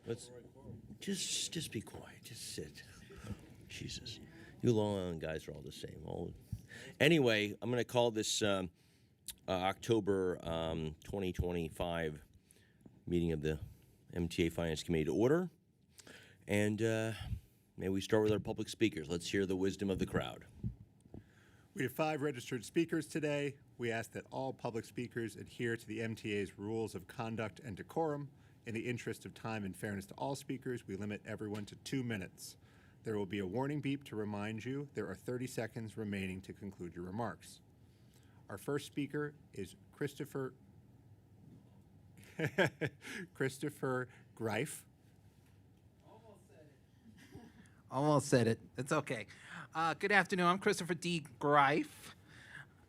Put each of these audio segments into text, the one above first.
Let's just be quiet. Just sit. Jesus, you Long Island guys are all the same. Anyway, I'm going to call this October 2025 meeting of the MTA Finance Committee to order. And may we start with our public speakers. Let's hear the wisdom of the crowd. We have 5 registered speakers today. We ask that all public speakers adhere to the MTA's rules of conduct and decorum. In the interest of time and fairness to all speakers, we limit everyone to 2 minutes. There will be a warning beep to remind you there are 30 seconds remaining to conclude your remarks. Our first speaker is Christopher Greif. Almost said it. It's okay. Good afternoon. I'm Christopher D. Greif.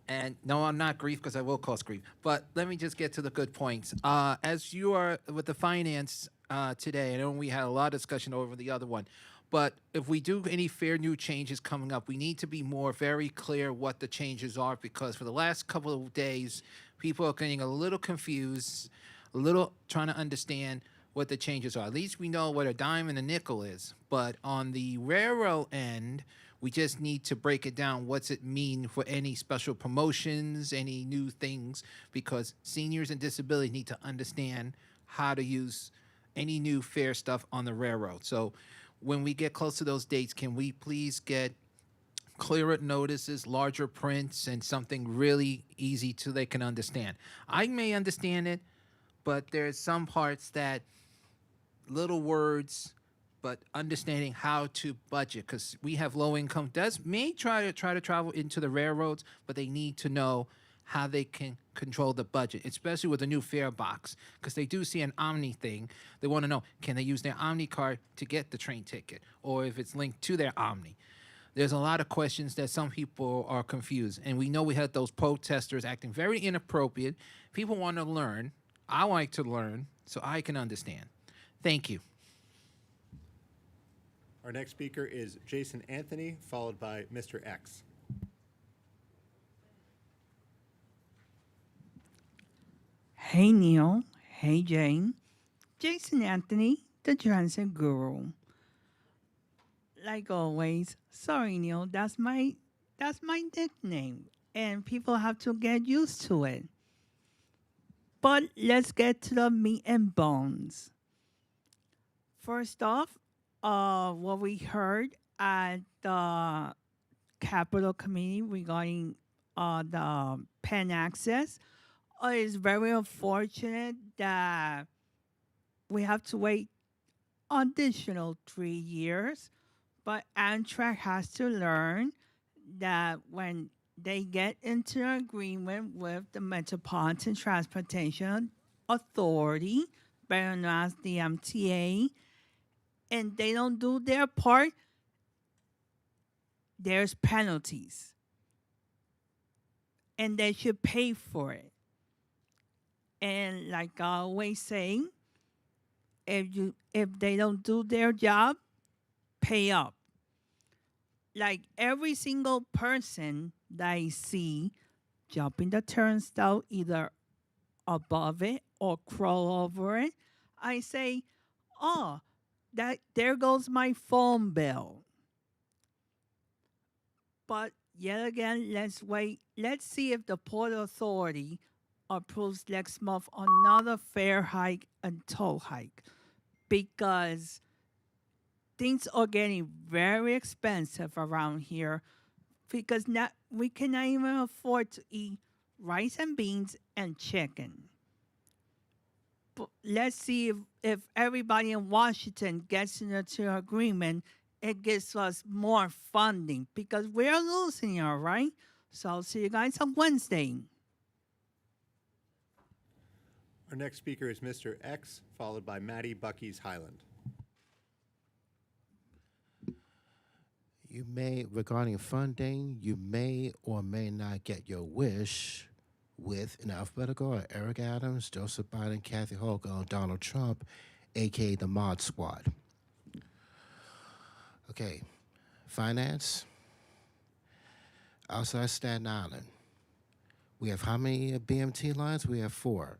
And no, I'm not grief because I will cause grief. But let me just get to the good points. As you are with the finance today, I know we had a lot of discussion over the other one. But if we do any fair new changes coming up, we need to be more very clear what the changes are, because for the last couple of days, people are getting a little confused, a little trying to understand what the changes are. At least we know what a dime and a nickel is. But on the railroad end, we just need to break it down. What's it mean for any special promotions, any new things? Because seniors and disability need to understand how to use any new fare stuff on the railroad. So when we get close to those dates, can we please get clearer notices, larger prints, and something really easy so they can understand? I may understand it, but there's some parts that little words, but understanding how to budget, because we have low income may try to travel into the railroads, but they need to know how they can control the budget, especially with the new fare box, because they do see an Omni thing. They want to know, can they use their Omni card to get the train ticket, or if it's linked to their Omni. There's a lot of questions that some people are confused, and we know we had those protesters acting very inappropriate. People want to learn. I like to learn so I can understand. Thank you. Our next speaker is Jason Anthony, followed by Mr. X. Hey Neil, hey Jane, Jason Anthony, the transit guru. Like always, sorry Neil, that's my nickname, and people have to get used to it. But let's get to the meat and bones. First off, what we heard at the Capitol Committee regarding the pen access. It's very unfortunate that we have to wait additional 3 years, but Amtrak has to learn that when they get into an agreement with the Metropolitan Transportation Authority, better known as the MTA, and they don't do their part, there's penalties. And they should pay for it. And like I always say, if they don't do their job, pay up. Like every single person that I see jumping the turnstile, either above it or crawl over it, I say, oh, there goes my phone bill. But yet again, let's wait. Let's see if the Port Authority approves next month another fare hike and toll hike, because things are getting very expensive around here, because we cannot even afford to eat rice and beans and chicken. But let's see if everybody in Washington gets into an agreement, it gives us more funding, because we're losing, all right? So I'll see you guys on Wednesday. Our next speaker is Mr. X, followed by Maddie Bucky's Highland. You may, regarding funding, you may or may not get your wish with, in alphabetical order, Eric Adams, Joseph Biden, Kathy Hochul, and Donald Trump, a.k.a. the Mod Squad. Okay, finance. Outside Staten Island, we have how many BMT lines? We have 4.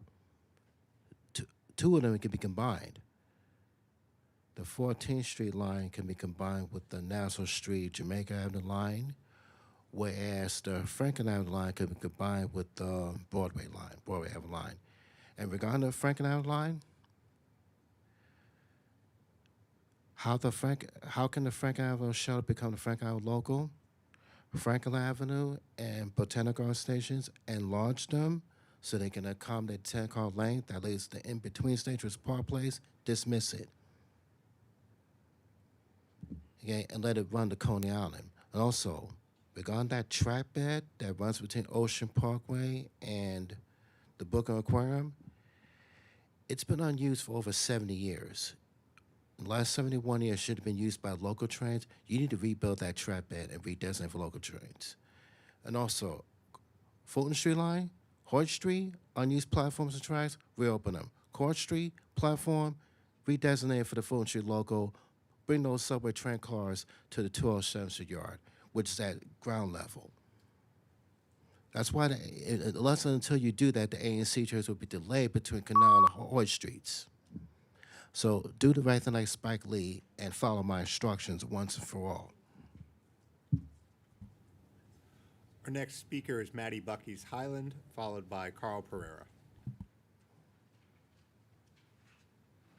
Two of them can be combined. The 14th Street line can be combined with the Nassau Street Jamaica Avenue line, whereas the Franklin Avenue line can be combined with the Broadway Avenue line. And regarding the Franklin Avenue line, how can the Franklin Avenue shuttle become the Franklin Avenue local? Franklin Avenue and Botanic Garden stations, enlarge them so they can accommodate 10-car length that leads to in-between stage with Park Place, dismiss it. Okay, and let it run to Coney Island. And also, regarding that track bed that runs between Ocean Parkway and the Brooklyn Aquarium, it's been unused for over 70 years. The last 71 years should have been used by local trains. You need to rebuild that track bed and redesignate for local trains. And also, Fulton Street line, Hoyt Street, unused platforms and tracks, reopen them. Court Street, platform, redesignate for the Fulton Street local, bring those subway train cars to the 207th Street yard, which is at ground level. That's why, unless and until you do that, the A and C trains will be delayed between Canal and Hoyt Streets. So do the right thing like Spike Lee and follow my instructions once and for all. Our next speaker is Maddie Bucky's Highland, followed by Carl Pereira.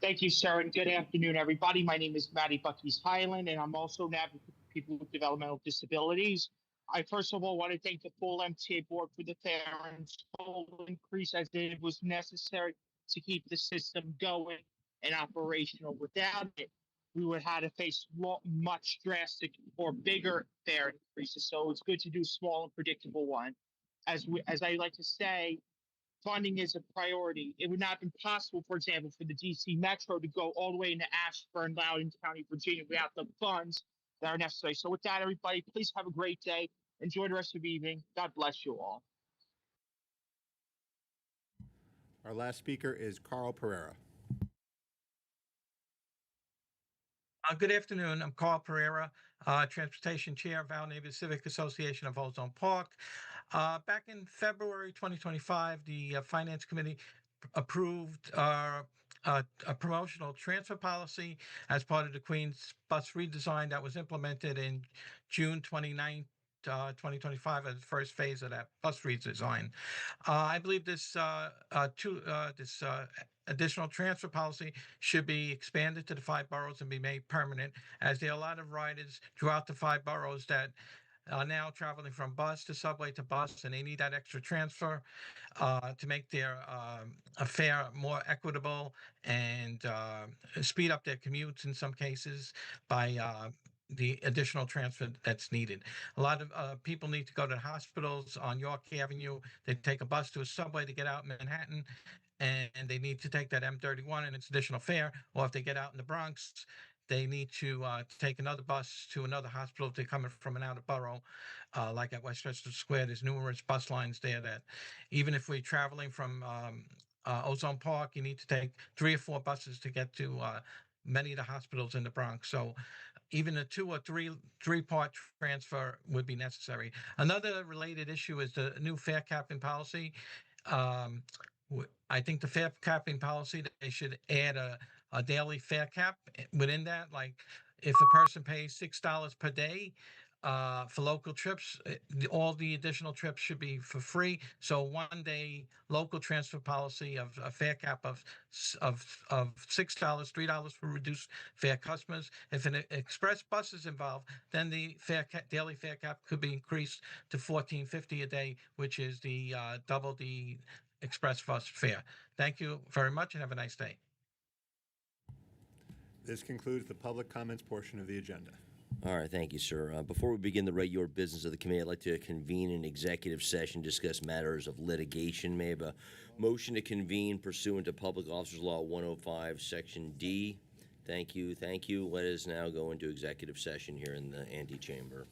Thank you, sir, and good afternoon, everybody. My name is Matty Bucky's Highland, and I'm also an advocate for people with developmental disabilities. I first of all want to thank the full MTA board for the fair and full increase as it was necessary to keep the system going and operational. Without it, we would have to face much drastic or bigger fare increases. So it's good to do a small and predictable one. As I like to say, funding is a priority. It would not have been possible, for example, for the DC Metro to go all the way into Ashburn, Loudoun County, Virginia, without the funds that are necessary. So with that, everybody, please have a great day. Enjoy the rest of the evening. God bless you all. Our last speaker is Carl Pereira. Good afternoon. I'm Carl Pereira, Transportation Chair of our Neighbors Civic Association of Ozone Park. Back in February 2025, the Finance Committee approved a promotional transfer policy as part of the Queens bus redesign that was implemented in June 29th, 2025 as the first phase of that bus redesign. I believe this additional transfer policy should be expanded to the 5 boroughs and be made permanent, as there are a lot of riders throughout the 5 boroughs that are now traveling from bus to subway to bus, and they need that extra transfer to make their fare more equitable and speed up their commutes in some cases by the additional transfer that's needed. A lot of people need to go to the hospitals on York Avenue. They take a bus to a subway to get out in Manhattan, and they need to take that M31 and its additional fare. Or if they get out in the Bronx, they need to take another bus to another hospital if they're coming from an outer borough, like at Westchester Square. There's numerous bus lines there that even if we're traveling from Ozone Park, you need to take 3 or 4 buses to get to many of the hospitals in the Bronx. So even a 2 or 3-part transfer would be necessary. Another related issue is the new fare capping policy. I think the fare capping policy, they should add a daily fare cap within that. Like if a person pays $6 per day for local trips, all the additional trips should be for free. So 1-day local transfer policy of a fare cap of $6, $3 for reduced fare customers. If an express bus is involved, then the daily fare cap could be increased to $14.50 a day, which is the double the express bus fare. Thank you very much and have a nice day. This concludes the public comments portion of the agenda. All right, thank you, sir. Before we begin the regular business of the committee, I'd like to convene an executive session, discuss matters of litigation. May I have a motion to convene pursuant to Public Officers Law 105, Section D. Thank you, thank you. Let us now go into executive session here in the antechamber.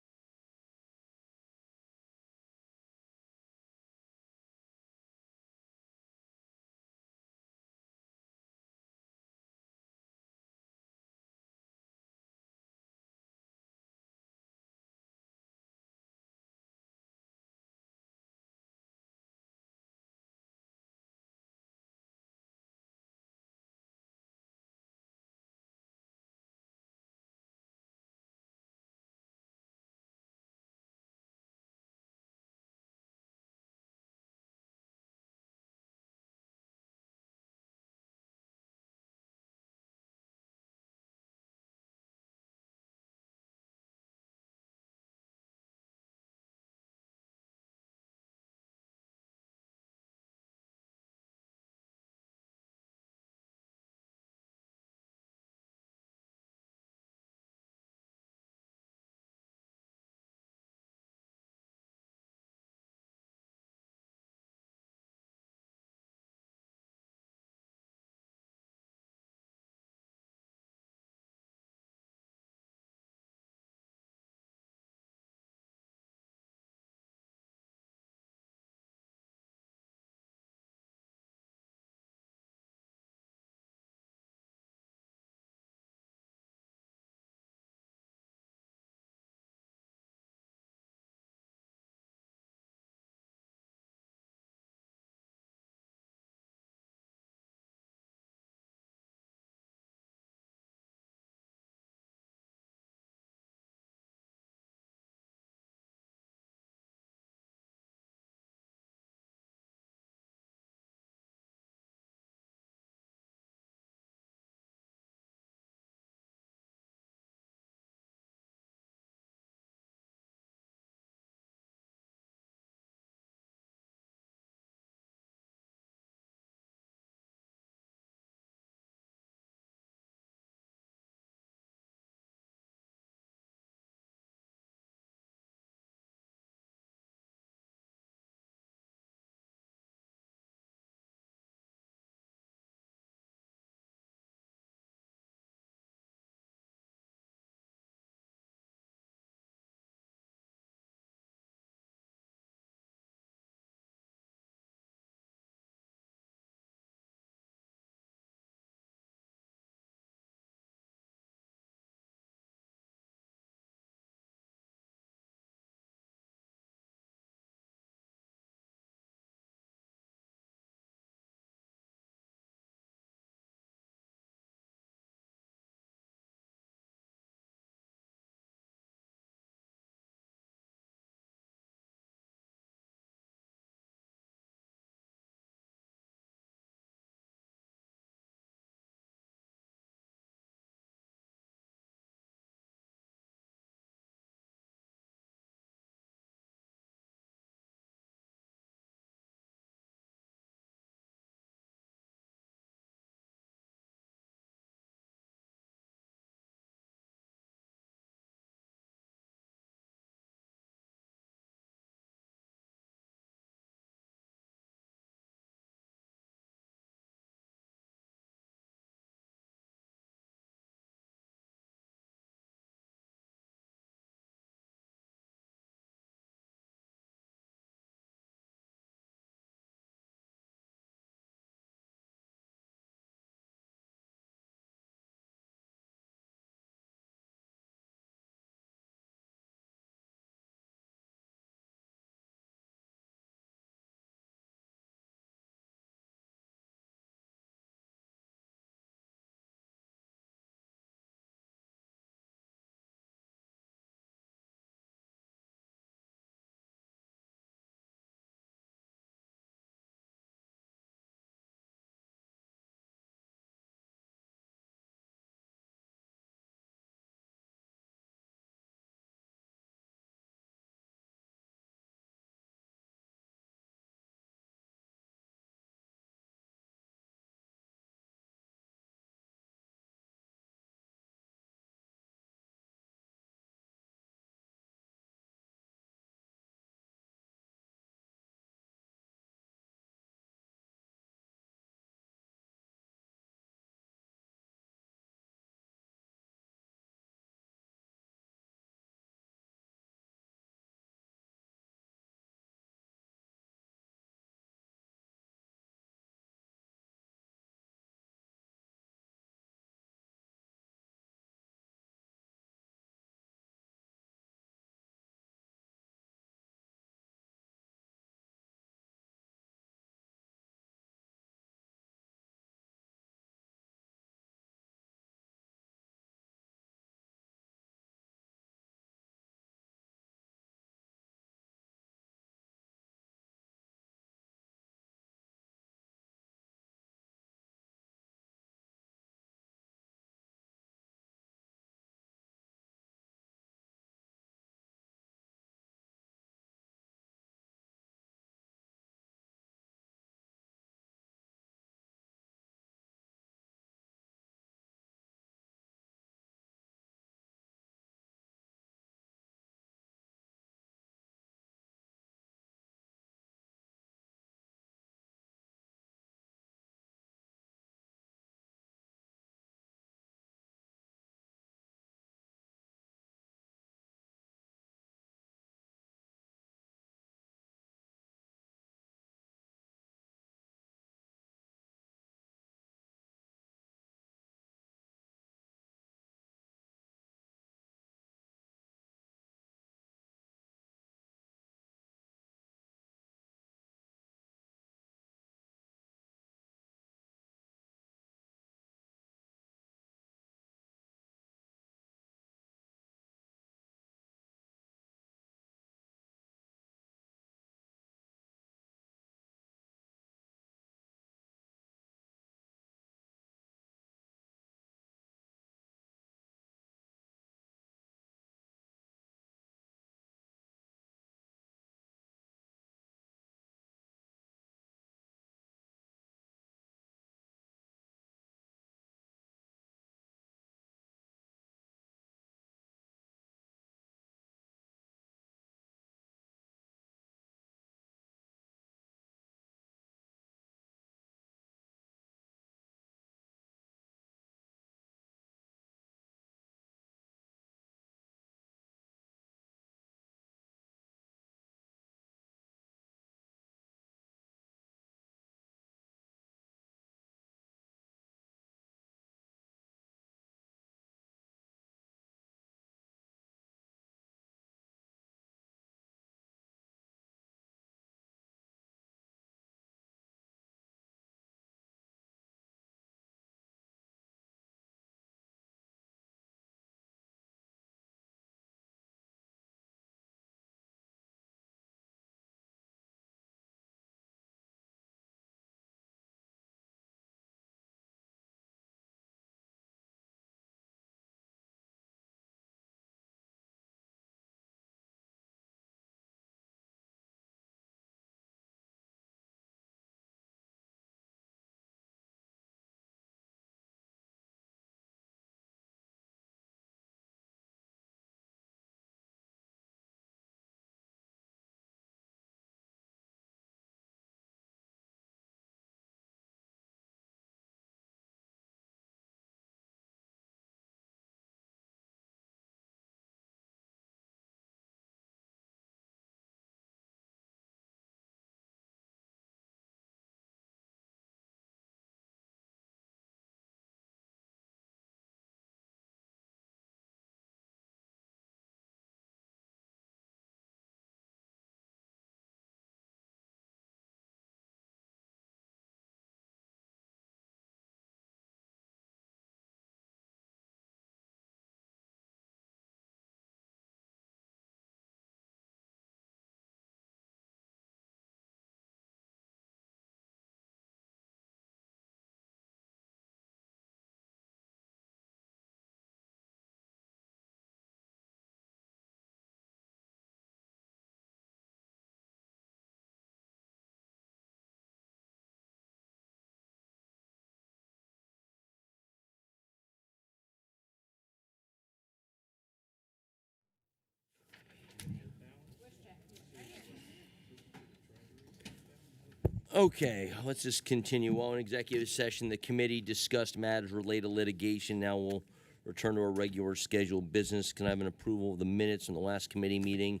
Okay, let's just continue. While in executive session, the committee discussed matters related to litigation. Now we'll return to our regular scheduled business. Can I have an approval of the minutes from the last committee meeting?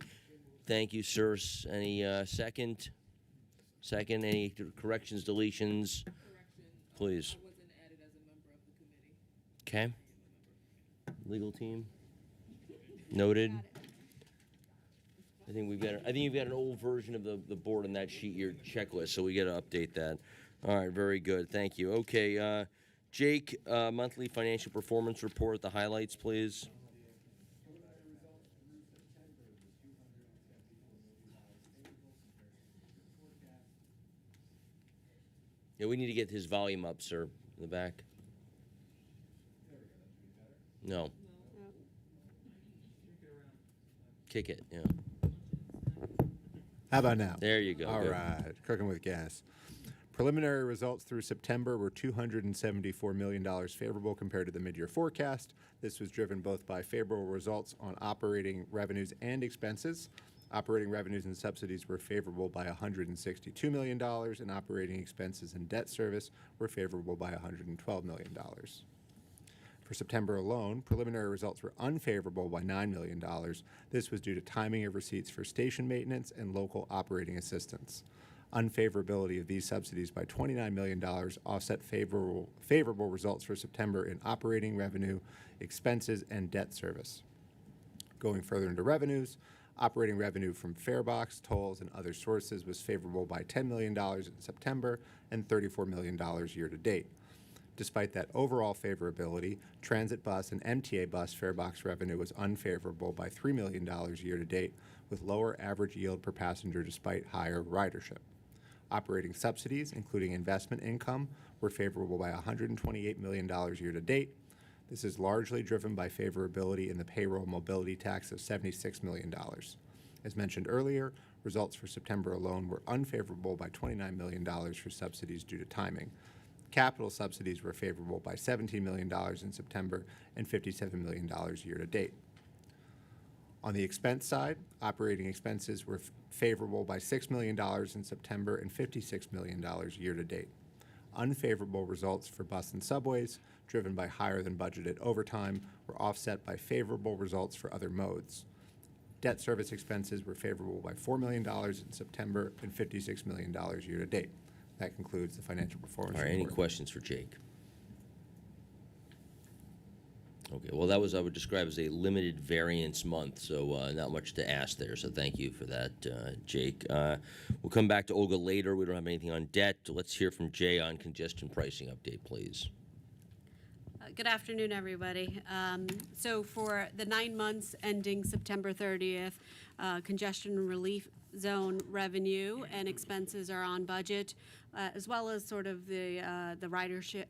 Thank you, sirs. Any second? Second, any corrections, deletions? Please. I wasn't added as a member of the committee. Okay. Legal team? Noted. I think you've got an old version of the board on that sheet, your checklist, so we got to update that. All right, very good. Thank you. Okay, Jake, monthly financial performance report, the highlights, please. Yeah, we need to get his volume up, sir, in the back. No. Kick it, yeah. How about now? There you go. All Good. right, cooking with gas. Preliminary results through September were $274 million favorable compared to the mid-year forecast. This was driven both by favorable results on operating revenues and expenses. Operating revenues and subsidies were favorable by $162 million, and operating expenses and debt service were favorable by $112 million. For September alone, preliminary results were unfavorable by $9 million. This was due to timing of receipts for station maintenance and local operating assistance. Unfavorability of these subsidies by $29 million offset favorable results for September in operating revenue, expenses, and debt service. Going further into revenues, operating revenue from farebox, tolls, and other sources was favorable by $10 million in September and $34 million year to date. Despite that overall favorability, transit bus and MTA bus farebox revenue was unfavorable by $3 million year to date, with lower average yield per passenger despite higher ridership. Operating subsidies, including investment income, were favorable by $128 million year to date. This is largely driven by favorability in the payroll mobility tax of $76 million. As mentioned earlier, results for September alone were unfavorable by $29 million for subsidies due to timing. Capital subsidies were favorable by $17 million in September and $57 million year to date. On the expense side, operating expenses were favorable by $6 million in September and $56 million year to date. Unfavorable results for bus and subways, driven by higher than budgeted overtime, were offset by favorable results for other modes. Debt service expenses were favorable by $4 million in September and $56 million year to date. That concludes the financial performance All right, any report. questions for Jake? Okay, well, that was, I would describe as a limited variance month, so not much to ask there, so thank you for that, Jake. We'll come back to Olga later. We don't have anything on debt. Let's hear from Jay on congestion pricing update, please. Good afternoon, everybody. So for the 9 months ending September 30th, congestion relief zone revenue and expenses are on budget, as well as sort of the ridership,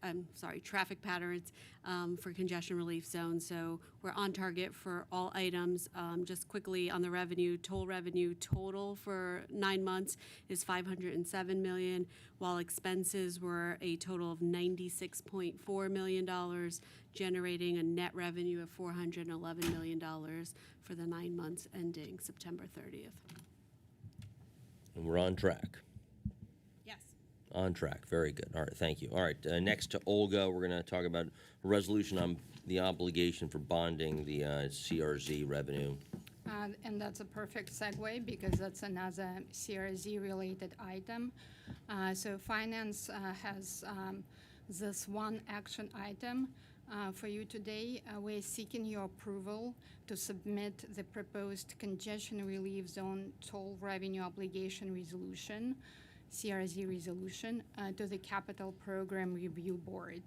traffic patterns for congestion relief zone. So we're on target for all items. Just quickly on the revenue, toll revenue total for 9 months is $507 million, while expenses were a total of $96.4 million, generating a net revenue of $411 million for the 9 months ending September 30th. And we're on track. Yes. On track. Very good. All right, thank you. All right, next to Olga, we're going to talk about a resolution on the obligation for bonding the CRZ revenue. And that's a perfect segue because that's another CRZ-related item. So Finance has this one action item for you today. We're seeking your approval to submit the proposed congestion relief zone toll revenue obligation resolution, CRZ resolution, to the Capital Program Review Board.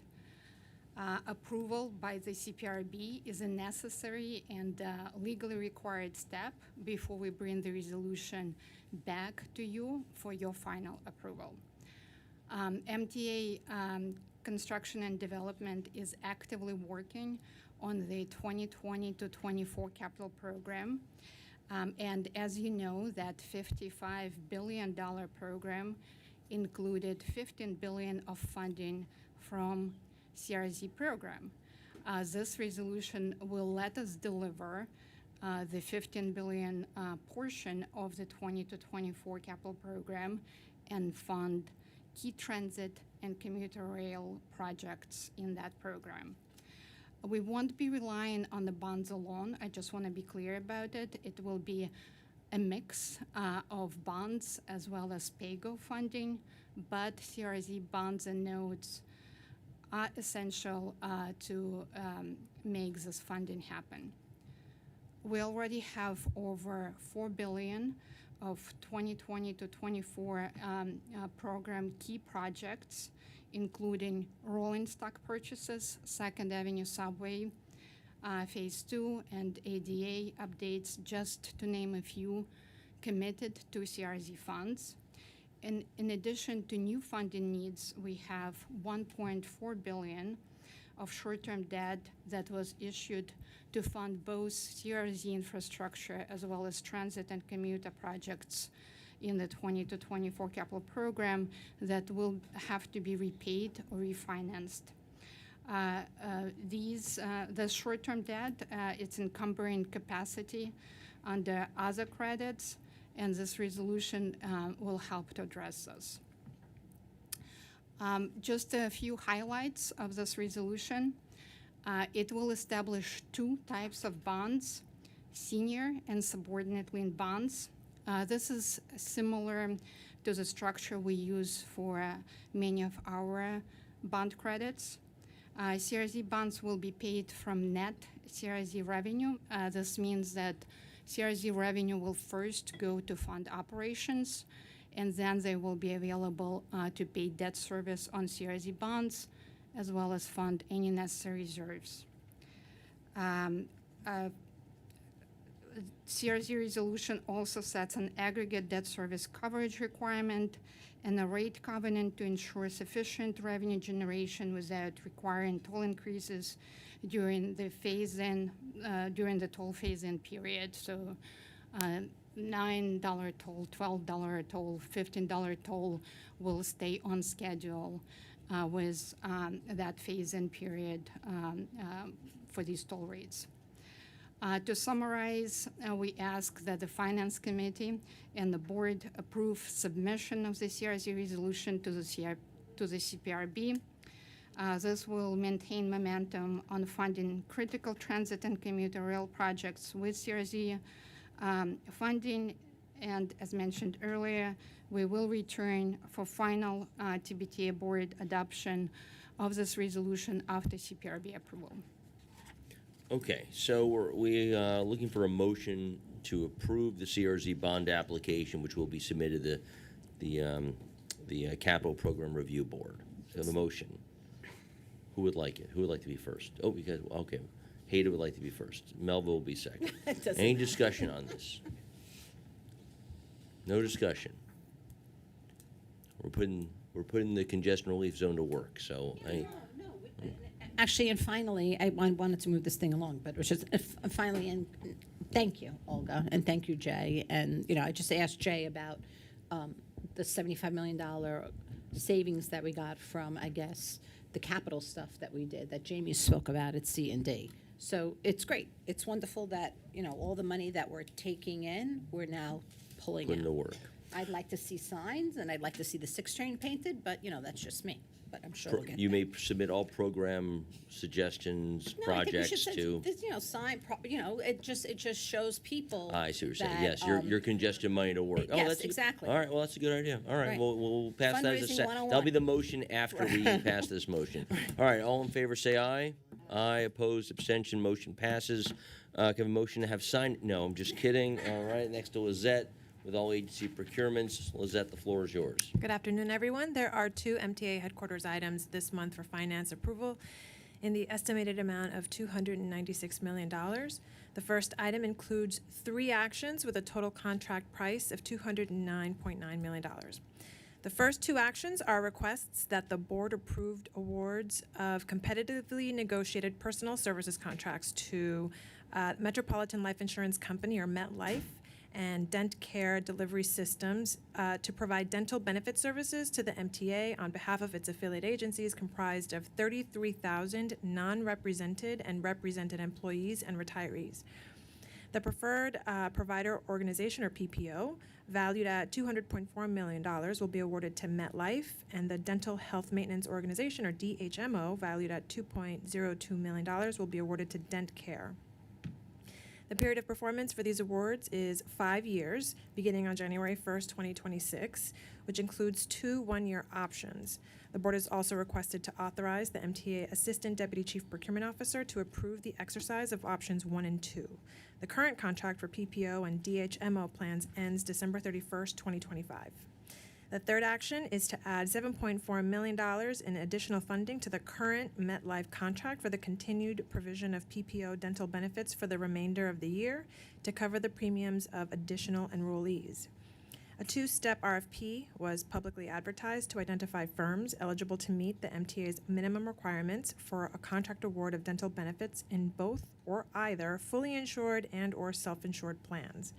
Approval by the CPRB is a necessary and legally required step before we bring the resolution back to you for your final approval. MTA Construction and Development is actively working on the 2020 to 24 capital program. And as you know, that $55 billion program included $15 billion of funding from CRZ program. This resolution will let us deliver the $15 billion portion of the 20 to 24 capital program and fund key transit and commuter rail projects in that program. We won't be relying on the bonds alone. I just want to be clear about it. It will be a mix of bonds as well as PAYGO funding, but CRZ bonds and notes are essential to make this funding happen. We already have over $4 billion of 2020 to 24 program key projects, including rolling stock purchases, 2nd Avenue Subway, Phase 2, and ADA updates, just to name a few, committed to CRZ funds. In addition to new funding needs, we have $1.4 billion of short-term debt that was issued to fund both CRZ infrastructure as well as transit and commuter projects in the 20 to 24 capital program that will have to be repaid or refinanced. The short-term debt, it's encumbering capacity under other credits, and this resolution will help to address this. Just a few highlights of this resolution. It will establish 2 types of bonds, senior and subordinate lien bonds. This is similar to the structure we use for many of our bond credits. CRZ bonds will be paid from net CRZ revenue. This means that CRZ revenue will first go to fund operations, and then they will be available to pay debt service on CRZ bonds, as well as fund any necessary reserves. CRZ resolution also sets an aggregate debt service coverage requirement and a rate covenant to ensure sufficient revenue generation without requiring toll increases during the phase-in, during the toll phase-in period. So $9 toll, $12 toll, $15 toll will stay on schedule with that phase-in period for these toll rates. To summarize, we ask that the Finance Committee and the Board approve submission of the CRZ resolution to the CPRB. This will maintain momentum on funding critical transit and commuter rail projects with CRZ funding, and as mentioned earlier, we will return for final TBTA Board adoption of this resolution after CPRB approval. Okay, so we looking for a motion to approve the CRZ bond application, which will be submitted to the Capital Program Review Board. So the motion. Who would like it? Who would like to be first? Oh, because, okay. Hayden would like to be first. Melville will be second. Any discussion on this? No discussion. We're putting the congestion relief zone to work, so Actually, and finally, I wanted to move this thing along, but it was just finally, and thank you, Olga, and thank you, Jay. And, I just asked Jay about the $75 million savings that we got from, I guess, the capital stuff that we did, that Jamie spoke about at C&D. So it's great. It's wonderful that, all the money that we're taking in, we're now pulling putting out. to work. I'd like to see signs, and I'd like to see the 6 train painted, but, that's just me. But I'm sure we'll get You there. may submit all program suggestions, No, I think we projects should send to. this, sign. It just shows people. I see what you're saying. that, Yes, your congestion money to work. yes, that's a good- exactly. All right, well, that's a good idea. All right, Right. we'll pass that as a Fundraising second. 101. That'll be the motion after we pass this motion. All right, all in favor say aye. Aye, opposed, abstention, motion passes. Can I have a motion to have signed? No, I'm just kidding. All right, next to Lizette with all agency procurements. Lizette, the floor is yours. Good afternoon, everyone. There are 2 MTA headquarters items this month for finance approval in the estimated amount of $296 million. The first item includes 3 actions with a total contract price of $209.9 million. The first 2 actions are requests that the board approved awards of competitively negotiated personal services contracts to Metropolitan Life Insurance Company, or MetLife, and Dent Care Delivery Systems to provide dental benefit services to the MTA on behalf of its affiliate agencies comprised of 33,000 non-represented and represented employees and retirees. The preferred provider organization, or PPO, valued at $200.4 million, will be awarded to MetLife, and the Dental Health Maintenance Organization, or DHMO, valued at $2.02 million, will be awarded to DentCare. The period of performance for these awards is 5 years, beginning on January 1st, 2026, which includes 2 one-year options. The board is also requested to authorize the MTA Assistant Deputy Chief Procurement Officer to approve the exercise of options 1 and 2. The current contract for PPO and DHMO plans ends December 31st, 2025. The third action is to add $7.4 million in additional funding to the current MetLife contract for the continued provision of PPO dental benefits for the remainder of the year to cover the premiums of additional enrollees. A 2-step RFP was publicly advertised to identify firms eligible to meet the MTA's minimum requirements for a contract award of dental benefits in both or either fully insured and/or self-insured plans.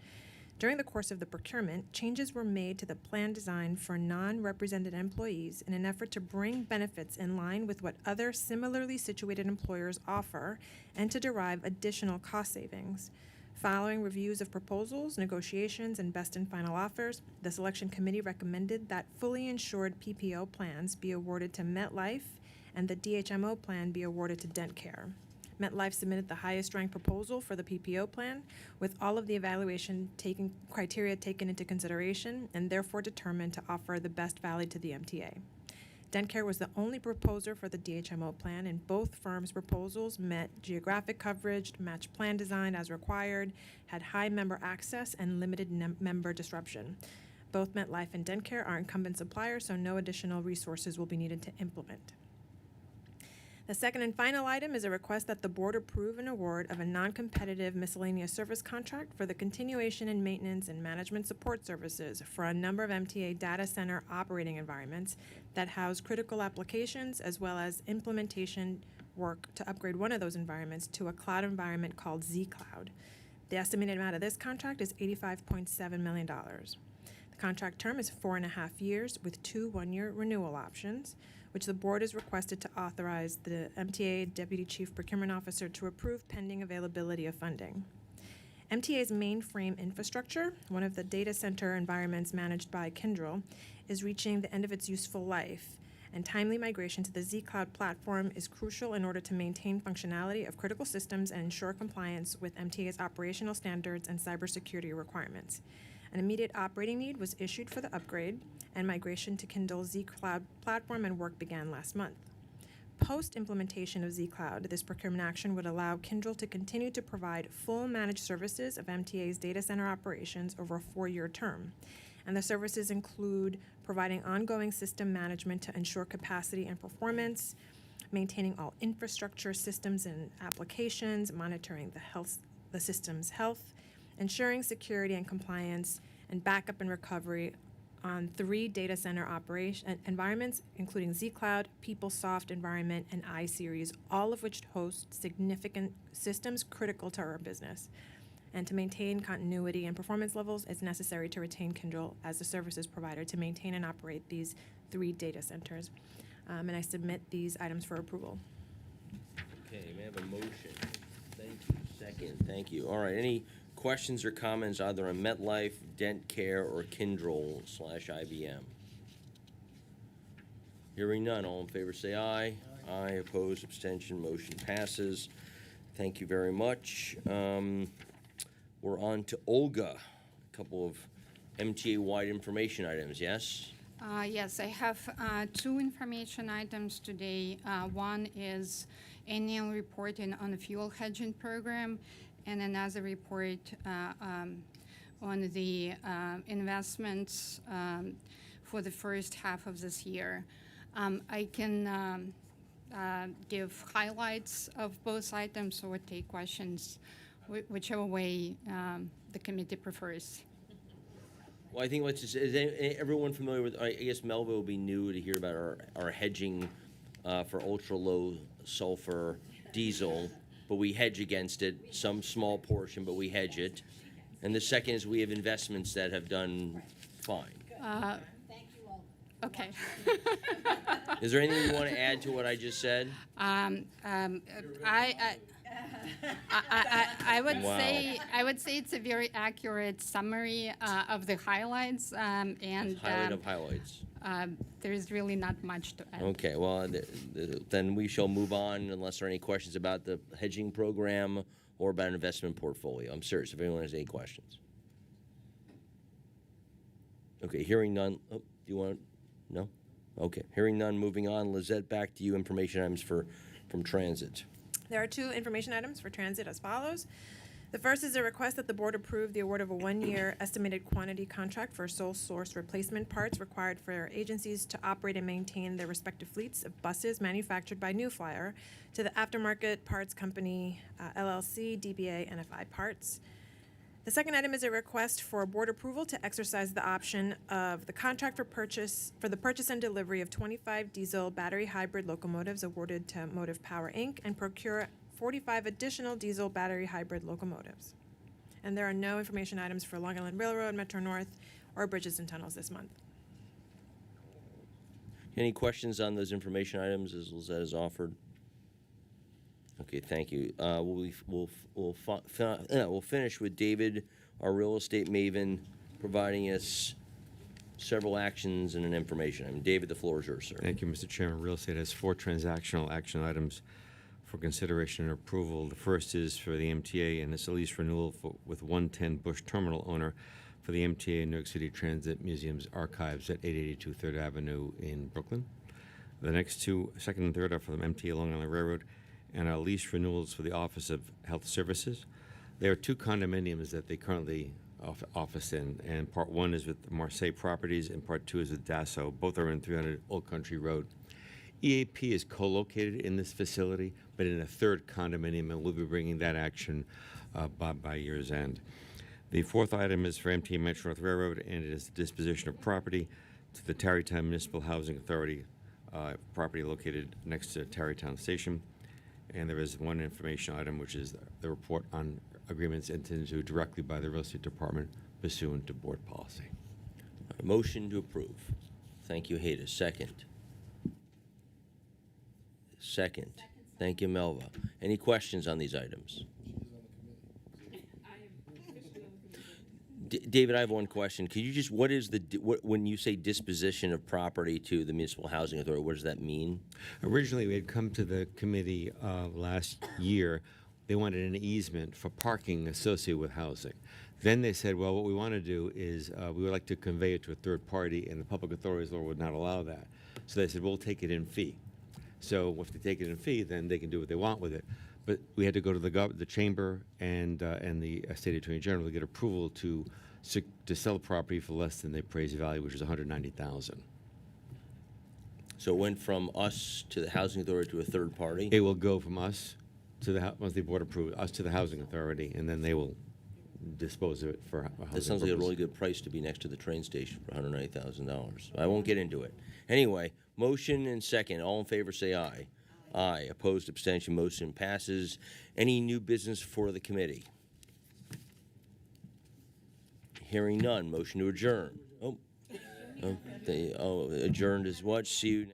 During the course of the procurement, changes were made to the plan design for non-represented employees in an effort to bring benefits in line with what other similarly situated employers offer and to derive additional cost savings. Following reviews of proposals, negotiations, and best and final offers, the selection committee recommended that fully insured PPO plans be awarded to MetLife and the DHMO plan be awarded to DentCare. MetLife submitted the highest-ranked proposal for the PPO plan, with all of the evaluation criteria taken into consideration, and therefore determined to offer the best value to the MTA. DentCare was the only proposer for the DHMO plan, and both firms' proposals met geographic coverage, matched plan design as required, had high member access, and limited member disruption. Both MetLife and DentCare are incumbent suppliers, so no additional resources will be needed to implement. The second and final item is a request that the board approve an award of a non-competitive miscellaneous service contract for the continuation and maintenance and management support services for a number of MTA data center operating environments that house critical applications, as well as implementation work to upgrade one of those environments to a cloud environment called zCloud. The estimated amount of this contract is $85.7 million. The contract term is 4.5 years with 2 one-year renewal options, which the board is requested to authorize the MTA Deputy Chief Procurement Officer to approve pending availability of funding. MTA's mainframe infrastructure, one of the data center environments managed by Kyndryl, is reaching the end of its useful life, and timely migration to the zCloud platform is crucial in order to maintain functionality of critical systems and ensure compliance with MTA's operational standards and cybersecurity requirements. An immediate operating need was issued for the upgrade, and migration to Kyndryl's zCloud platform and work began last month. Post-implementation of zCloud, this procurement action would allow Kyndryl to continue to provide full managed services of MTA's data center operations over a 4-year term. And the services include providing ongoing system management to ensure capacity and performance, maintaining all infrastructure, systems, and applications, monitoring the system's health, ensuring security and compliance, and backup and recovery on 3 data center environments, including zCloud, PeopleSoft environment, and iSeries, all of which host significant systems critical to our business. And to maintain continuity and performance levels, it's necessary to retain Kyndryl as the services provider to maintain and operate these 3 data centers. And I submit these items for approval. Okay, may I have a motion? Thank you. Second, thank you. All right, any questions or comments either on MetLife, DentCare, or Kyndryl/IBM? Hearing none, all in favor say aye. Aye, opposed, abstention, motion passes. Thank you very much. We're on to Olga. A couple of MTA-wide information items, yes? Yes, I have 2 information items today. One is annual reporting on the fuel hedging program, and another report on the investments for the first half of this year. I can give highlights of both items or take questions, whichever way the committee prefers. Well, I think is everyone familiar with, I guess Melville will be new to hear about our hedging for ultra-low sulfur diesel, but we hedge against it, some small portion, but we hedge it. And the second is we have investments that have done fine. Thank you all. Okay. Is there anything you want to add to what I just said? I would Wow. say it's a very accurate summary of the highlights, and Highlight of highlights. there is really not much to add. Okay, well, then we shall move on unless there are any questions about the hedging program or about an investment portfolio. I'm serious, if anyone has any questions. Okay, hearing none. Oh, do you want? No? Okay, hearing none, moving on. Lizette, back to you. Information items from transit. There are two information items for transit as follows. The first is a request that the board approve the award of a one-year estimated quantity contract for sole source replacement parts required for agencies to operate and maintain their respective fleets of buses manufactured by New Flyer to the Aftermarket Parts Company, LLC, DBA, NFI Parts. The second item is a request for board approval to exercise the option of the contract for the purchase and delivery of 25 diesel battery hybrid locomotives awarded to Motive Power, Inc., and procure 45 additional diesel battery hybrid locomotives. And there are no information items for Long Island Railroad, Metro North, or Bridges and Tunnels this month. Any questions on those information items as Lizette has offered? Okay, thank you. We'll finish with David, our real estate maven, providing us several actions and an information item. David, the floor is yours, sir. Thank you, Mr. Chairman. Real estate has 4 transactional action items for consideration and approval. The first is for the MTA, and it's a lease renewal with 110 Bush Terminal owner for the MTA New York City Transit Museum's archives at 882 3rd Avenue in Brooklyn. The next two, second and third, are for the MTA Long Island Railroad and our lease renewals for the Office of Health Services. There are 2 condominiums that they currently office in, and part 1 is with Marseille Properties and part 2 is with Dasso. Both are in 300 Old Country Road. EAP is co-located in this facility, but in a 3rd condominium, and we'll be bringing that action by year's end. The 4th item is for MTA Metro North Railroad, and it is the disposition of property to the Tarrytown Municipal Housing Authority, property located next to Tarrytown Station. And there is one information item, which is the report on agreements entered into directly by the Real Estate Department pursuant to board policy. Motion to approve. Thank you, Hayda. Second. Thank you, Melva. Any questions on these items? David, I have one question. Could you just, when you say disposition of property to the Municipal Housing Authority, what does that mean? Originally, we had come to the committee last year. They wanted an easement for parking associated with housing. Then they said, well, what we want to do is we would like to convey it to a third party, and the Public Authorities Law would not allow that. So they said, we'll take it in fee. So if they take it in fee, then they can do what they want with it. But we had to go to the chamber and the state attorney general to get approval to sell the property for less than the appraised value, which is $190,000. So it went from us to the Housing Authority to a third party? It will go from us to the once the board approves us to the Housing Authority, and then they will dispose of it for housing That sounds like a purposes. really good price to be next to the train station for $190,000. I won't get into it. Anyway, motion and second. All in favor say aye. Aye. Opposed, abstention, motion passes. Any new business for the committee? Hearing none. Motion to adjourn. Adjourned is what? See you.